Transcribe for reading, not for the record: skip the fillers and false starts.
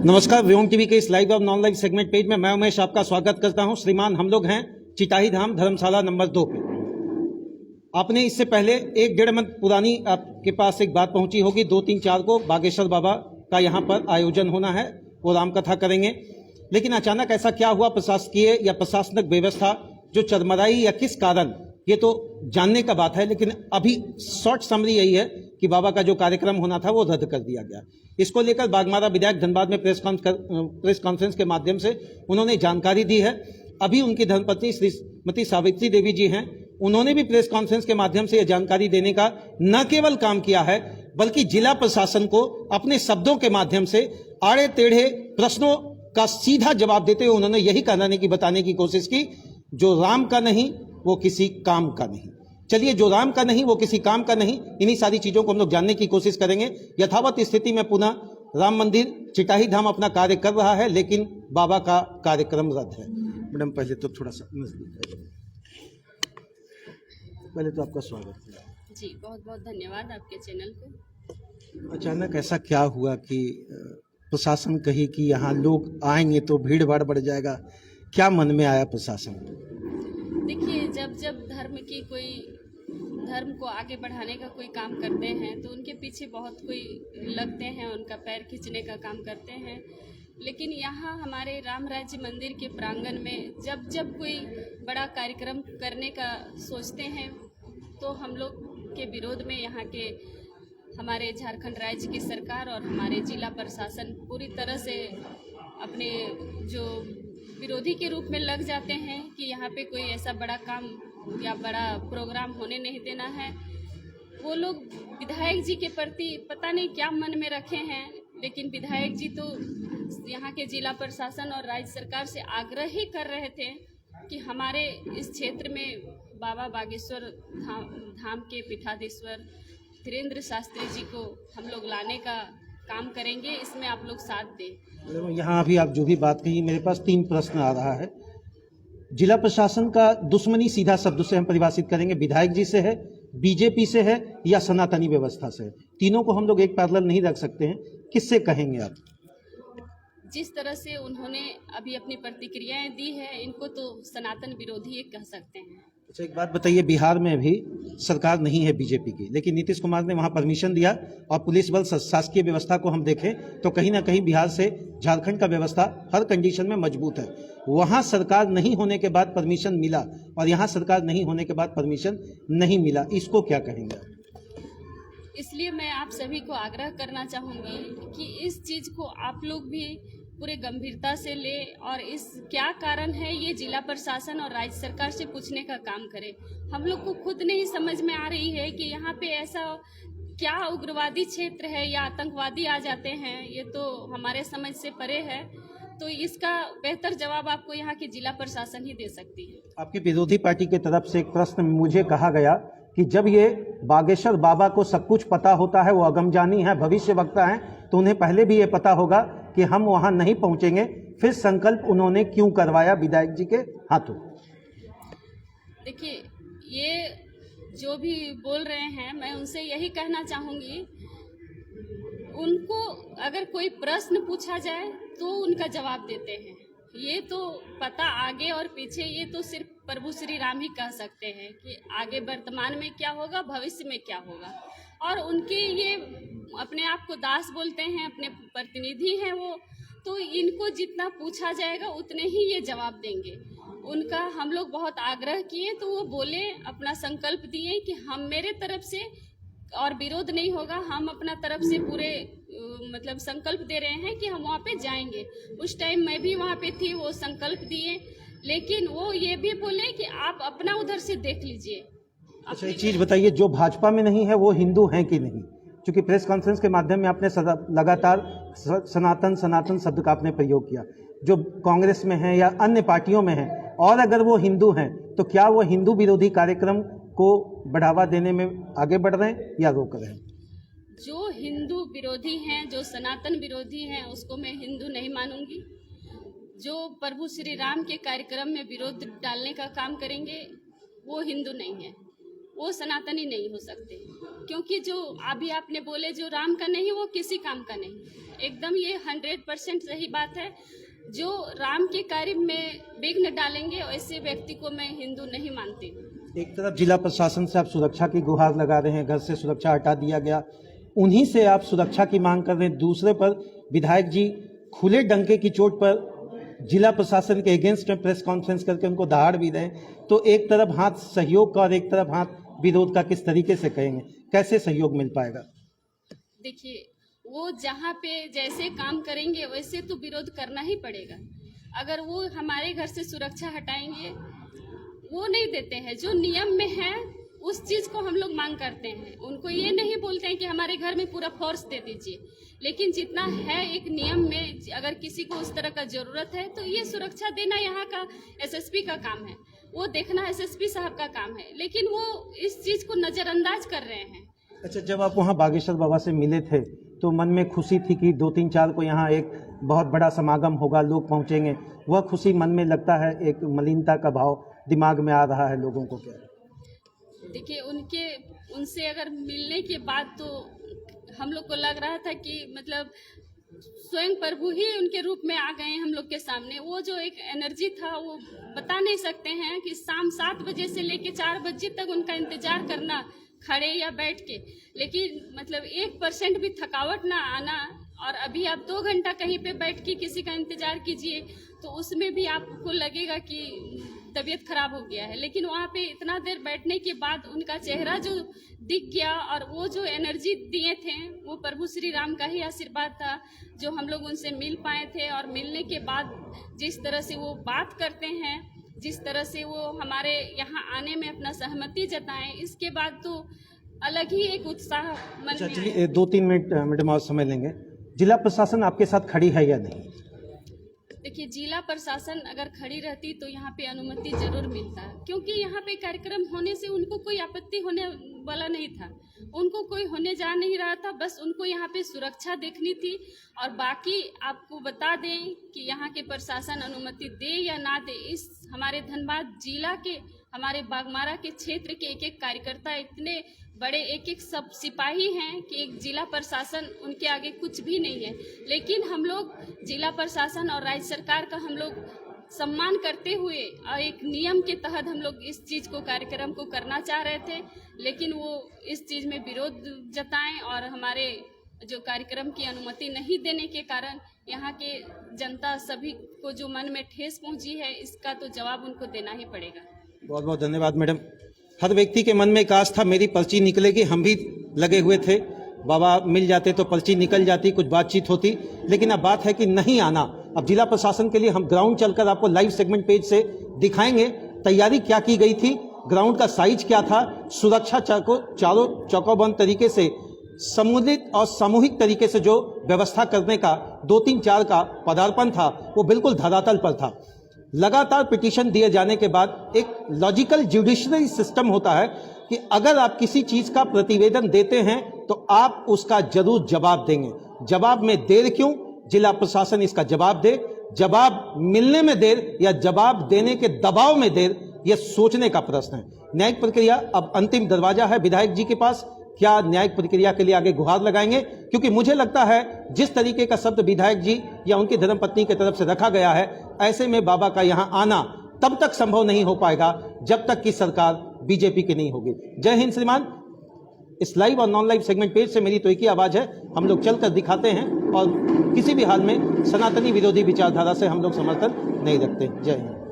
नमस्कार, व्योम टीवी के इस लाइव और नॉन लाइव सेगमेंट पेज में मैं उमेश आपका स्वागत करता हूं। श्रीमान, हम लोग हैं चिटाही धाम धर्मशाला नंबर 2 पे। आपने इससे पहले 1-1.5 मंथ पुरानी आपके पास एक बात पहुंची होगी, 2, 3, 4 को बागेश्वर बाबा का यहाँ पर आयोजन होना है, वो राम कथा करेंगे। लेकिन अचानक ऐसा क्या हुआ, प्रशासकीय या प्रशासनिक व्यवस्था जो चरमराई या किस कारण, ये तो जानने का बात है, लेकिन अभी शॉर्ट समरी यही है कि बाबा का जो कार्यक्रम होना था वो रद्द कर दिया गया। इसको लेकर बागमारा विधायक धनबाद में प्रेस कॉन्फ्रेंस के माध्यम से उन्होंने जानकारी दी है। अभी उनकी धर्मपत्नी श्रीमती सावित्री देवी जी हैं, उन्होंने भी प्रेस कॉन्फ्रेंस के माध्यम से यह जानकारी देने का न केवल काम किया है, बल्कि जिला प्रशासन को अपने शब्दों के माध्यम से आड़े टेढ़े प्रश्नों का सीधा जवाब देते हुए उन्होंने यही कहने की बताने की कोशिश की, जो राम का नहीं वो किसी काम का नहीं। चलिए, जो राम का नहीं वो किसी काम का नहीं, इन्हीं सारी चीजों को हम लोग जानने की कोशिश करेंगे। यथावत स्थिति में पुनः राम मंदिर चिटाही धाम अपना कार्य कर रहा है, लेकिन बाबा का कार्यक्रम रद्द है। मैडम, पहले तो थोड़ा सा पहले तो आपका स्वागत है जी। बहुत बहुत धन्यवाद आपके चैनल को। अचानक ऐसा क्या हुआ कि प्रशासन कही कि यहाँ लोग आएंगे तो भीड़ भाड़ बढ़ जाएगा, क्या मन में आया प्रशासन को? देखिए, जब धर्म को आगे बढ़ाने का कोई काम करते हैं तो उनके पीछे बहुत कोई लगते हैं, उनका पैर खींचने का काम करते हैं। लेकिन यहाँ हमारे राम राज्य मंदिर के प्रांगण में जब कोई बड़ा कार्यक्रम करने का सोचते हैं तो हम लोग के विरोध में यहाँ के हमारे झारखंड राज्य की सरकार और हमारे जिला प्रशासन पूरी तरह से अपने जो विरोधी के रूप में लग जाते हैं कि यहाँ पे कोई ऐसा बड़ा काम या बड़ा प्रोग्राम होने नहीं देना है। वो लोग विधायक जी के प्रति पता नहीं क्या मन में रखे हैं, लेकिन विधायक जी तो यहाँ के जिला प्रशासन और राज्य सरकार से आग्रह ही कर रहे थे कि हमारे इस क्षेत्र में बाबा बागेश्वर धाम के पीठाधीश्वर धीरेन्द्र शास्त्री जी को हम लोग लाने का काम करेंगे, इसमें आप लोग साथ दें। यहाँ अभी आप जो भी बात कही, मेरे पास 3 प्रश्न आ रहा है। जिला प्रशासन का दुश्मनी सीधा शब्द से हम परिभाषित करेंगे, विधायक जी से है, बीजेपी से है या सनातनी व्यवस्था से है? तीनों को हम लोग एक पैरेलल नहीं रख सकते हैं, किससे कहेंगे आप? जिस तरह से उन्होंने अभी अपनी प्रतिक्रियाएं दी है, इनको तो सनातन विरोधी कह सकते हैं। अच्छा, एक बात बताइए, बिहार में भी सरकार नहीं है बीजेपी की, लेकिन नीतीश कुमार ने वहां परमिशन दिया और पुलिस बल शासकीय व्यवस्था को हम देखें तो कहीं ना कहीं बिहार से झारखंड का व्यवस्था हर कंडीशन में मजबूत है। वहां सरकार नहीं होने के बाद परमिशन मिला और यहाँ सरकार नहीं होने के बाद परमिशन नहीं मिला, इसको क्या कहेंगे? इसलिए मैं आप सभी को आग्रह करना चाहूँगी कि इस चीज़ को आप लोग भी पूरे गंभीरता से ले और इस क्या कारण है ये जिला प्रशासन और राज्य सरकार से पूछने का काम करें। हम लोग को खुद नहीं समझ में आ रही है कि यहाँ पे ऐसा क्या उग्रवादी क्षेत्र है या आतंकवादी आ जाते हैं, ये तो हमारे समझ से परे है। तो इसका बेहतर जवाब आपको यहाँ की जिला प्रशासन ही दे सकती है। आपकी विरोधी पार्टी की तरफ से एक प्रश्न मुझे कहा गया कि जब ये बागेश्वर बाबा को सब कुछ पता होता है, वो अगमजानी है, भविष्य वक्ता है, तो उन्हें पहले भी ये पता होगा कि हम वहां नहीं पहुंचेंगे, फिर संकल्प उन्होंने क्यों करवाया विधायक जी के हाथों? देखिए, ये जो भी बोल रहे हैं, मैं उनसे यही कहना चाहूँगी, उनको अगर कोई प्रश्न पूछा जाए तो उनका जवाब देते हैं। ये तो पता आगे और पीछे, ये तो सिर्फ प्रभु श्री राम ही कह सकते हैं कि आगे वर्तमान में क्या होगा, भविष्य में क्या होगा। और उनके ये अपने आप को दास बोलते हैं, अपने प्रतिनिधि हैं वो, तो इनको जितना पूछा जाएगा उतने ही ये जवाब देंगे। उनका हम लोग बहुत आग्रह किए तो वो बोले, अपना संकल्प दिए कि हम मेरे तरफ से और विरोध नहीं होगा, हम अपना तरफ से पूरे मतलब संकल्प दे रहे हैं कि हम वहाँ पे जाएंगे। उस टाइम मैं भी वहाँ पे थी, वो संकल्प दिए, लेकिन वो ये भी बोले कि आप अपना उधर से देख लीजिए। अच्छा, एक चीज बताइए, जो भाजपा में नहीं है वो हिंदू हैं कि नहीं? क्योंकि प्रेस कॉन्फ्रेंस के माध्यम में आपने लगातार सनातन सनातन शब्द का आपने प्रयोग किया। जो कांग्रेस में है या अन्य पार्टियों में है, और अगर वो हिंदू हैं तो क्या वो हिंदू विरोधी कार्यक्रम को बढ़ावा देने में आगे बढ़ रहे हैं या रोक रहे हैं? जो हिंदू विरोधी हैं, जो सनातन विरोधी हैं, उसको मैं हिंदू नहीं मानूंगी। जो प्रभु श्री राम के कार्यक्रम में विरोध डालने का काम करेंगे वो हिंदू नहीं है, वो सनातनी नहीं हो सकते। क्योंकि जो अभी आपने बोले जो राम का नहीं वो किसी काम का नहीं, एकदम ये 100% सही बात है। जो राम के कार्य में विघ्न डालेंगे ऐसे व्यक्ति को मैं हिंदू नहीं मानती। एक तरफ जिला प्रशासन से आप सुरक्षा की गुहार लगा रहे हैं, घर से सुरक्षा हटा दिया गया, उन्हीं से आप सुरक्षा की मांग कर रहे हैं। दूसरे पर विधायक जी खुले डंके की चोट पर जिला प्रशासन के अगेंस्ट में प्रेस कॉन्फ्रेंस करके उनको दहाड़ भी रहे हैं। तो एक तरफ हाथ सहयोग का और एक तरफ हाथ विरोध का, किस तरीके से कहेंगे, कैसे सहयोग मिल पाएगा? देखिए, वो जहाँ पे जैसे काम करेंगे वैसे तो विरोध करना ही पड़ेगा। अगर वो हमारे घर से सुरक्षा हटाएंगे, वो नहीं देते हैं, जो नियम में है उस चीज को हम लोग मांग करते हैं। उनको ये नहीं बोलते हैं कि हमारे घर में पूरा फोर्स दे दीजिए, लेकिन जितना है एक नियम में, अगर किसी को उस तरह का जरूरत है तो ये सुरक्षा देना यहाँ का एसएसपी का काम है, वो देखना एसएसपी साहब का काम है, लेकिन वो इस चीज को नजरअंदाज कर रहे हैं। अच्छा, जब आप वहाँ बागेश्वर बाबा से मिले थे तो मन में खुशी थी कि 2-3-4 को यहाँ एक बहुत बड़ा समागम होगा, लोग पहुँचेंगे, वह खुशी मन में लगता है एक मलिनता का भाव दिमाग में आ रहा है लोगों को? क्या देखिए, उनसे अगर मिलने के बाद तो हम लोग को लग रहा था कि मतलब स्वयं प्रभु ही उनके रूप में आ गए हम लोग के सामने। वो जो एक एनर्जी था वो बता नहीं सकते हैं कि शाम 7 बजे से लेके 4 बजे तक उनका इंतजार करना, खड़े या बैठ के, लेकिन मतलब 1% भी थकावट ना आना। और अभी आप 2 घंटा कहीं पे बैठ के किसी का इंतजार कीजिए तो उसमें भी आपको लगेगा कि तबीयत खराब हो गया है, लेकिन वहाँ पे इतना देर बैठने के बाद उनका चेहरा जो दिख गया और वो जो एनर्जी दिए थे वो प्रभु श्री राम का ही आशीर्वाद था जो हम लोग उनसे मिल पाए थे। और मिलने के बाद जिस तरह से वो बात करते हैं, जिस तरह से वो हमारे यहाँ आने में अपना सहमति जताएं, इसके बाद तो अलग ही एक उत्साह मन में। चलिए 2-3 मिनट मैडम और समय लेंगे। जिला प्रशासन आपके साथ खड़ी है या नहीं? देखिए, जिला प्रशासन अगर खड़ी रहती तो यहाँ पे अनुमति जरूर मिलता, क्योंकि यहाँ पे कार्यक्रम होने से उनको कोई आपत्ति होने वाला नहीं था, उनको कोई होने जा नहीं रहा था, बस उनको यहाँ पे सुरक्षा देखनी थी। और बाकी आपको बता दें कि यहाँ के प्रशासन अनुमति दे या ना दे, इस हमारे धनबाद जिला के, हमारे बागमारा के क्षेत्र के एक कार्यकर्ता इतने बड़े, एक सब सिपाही हैं कि एक जिला प्रशासन उनके आगे कुछ भी नहीं है। लेकिन हम लोग जिला प्रशासन और राज्य सरकार का हम लोग सम्मान करते हुए और एक नियम के तहत हम लोग इस चीज को, कार्यक्रम को करना चाह रहे थे, लेकिन वो इस चीज में विरोध जताएं और हमारे जो कार्यक्रम की अनुमति नहीं देने के कारण यहाँ के जनता सभी को जो मन में ठेस पहुंची है, इसका तो जवाब उनको देना ही पड़ेगा। बहुत बहुत धन्यवाद मैडम। हर व्यक्ति के मन में एक आस था मेरी पर्ची निकलेगी, हम भी लगे हुए थे, बाबा मिल जाते तो पर्ची निकल जाती, कुछ बातचीत होती, लेकिन अब बात है कि नहीं आना। अब जिला प्रशासन के लिए हम ग्राउंड चलकर आपको लाइव सेगमेंट पेज से दिखाएंगे तैयारी क्या की गई थी, ग्राउंड का साइज क्या था, सुरक्षा चारों चौकोबंद तरीके से सम्मिलित और सामूहिक तरीके से जो व्यवस्था करने का 2-3-4 का पदार्पण था वो बिल्कुल धरातल पर था। लगातार पिटीशन दिए जाने के बाद एक लॉजिकल जुडिशरी सिस्टम होता है कि अगर आप किसी चीज का प्रतिवेदन देते हैं तो आप उसका जरूर जवाब देंगे। जवाब में देर क्यों? जिला प्रशासन इसका जवाब दे। जवाब मिलने में देर या जवाब देने के दबाव में देर, यह सोचने का प्रश्न है। न्यायिक प्रक्रिया अब अंतिम दरवाजा है विधायक जी के पास। क्या न्यायिक प्रक्रिया के लिए आगे गुहार लगाएंगे? क्योंकि मुझे लगता है जिस तरीके का शब्द विधायक जी या उनकी धर्मपत्नी की तरफ से रखा गया है, ऐसे में बाबा का यहां आना तब तक संभव नहीं हो पाएगा जब तक कि सरकार बीजेपी की नहीं होगी। जय हिंद श्रीमान। इस लाइव और नॉन लाइव सेगमेंट पेज से मेरी तो एक ही आवाज है, हम लोग चलकर दिखाते हैं और किसी भी हाल में सनातनी विरोधी विचारधारा से हम लोग समर्थन नहीं रखते। जय हिंद।